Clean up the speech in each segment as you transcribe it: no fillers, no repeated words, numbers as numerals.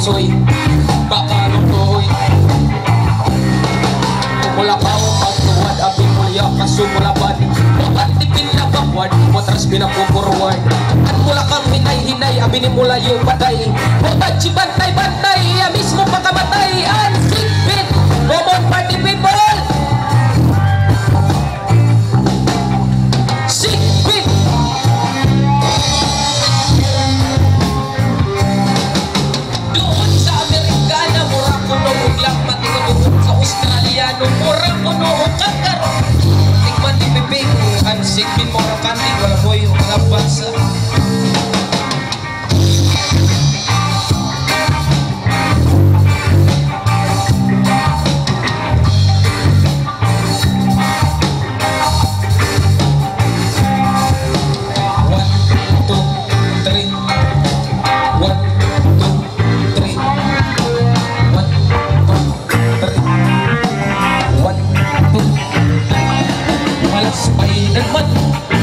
putsoy, baka lutoy. Mula pa o pagtuwad, abing mulya kasumulaban. Pagtipin na backward, matras pinapupurward. At mula kang hinay-hinay, abin ni mula yung patay. Butad si bantay-bantay, mismo pakamatay. Unsigbit, common party people. Sigbit. Doon sa Amerikana, mura kuno uglang matingudugot sa Australiano, mura kuno ukakaro. Tikman ni Bibig, unsigbit mo ang kandig, wala mo yung mga bansa.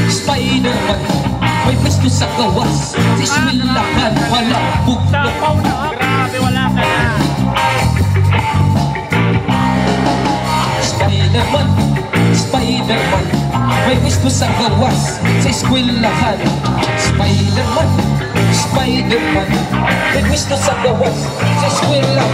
Spider-Man, may gusto sa gawas. Sismilakan, walang bugno. Grabe, wala ka na. Spider-Man, Spider-Man, may gusto sa gawas. Sa eskwelahan. Spider-Man, Spider-Man, may gusto sa gawas. Sa eskwelahan.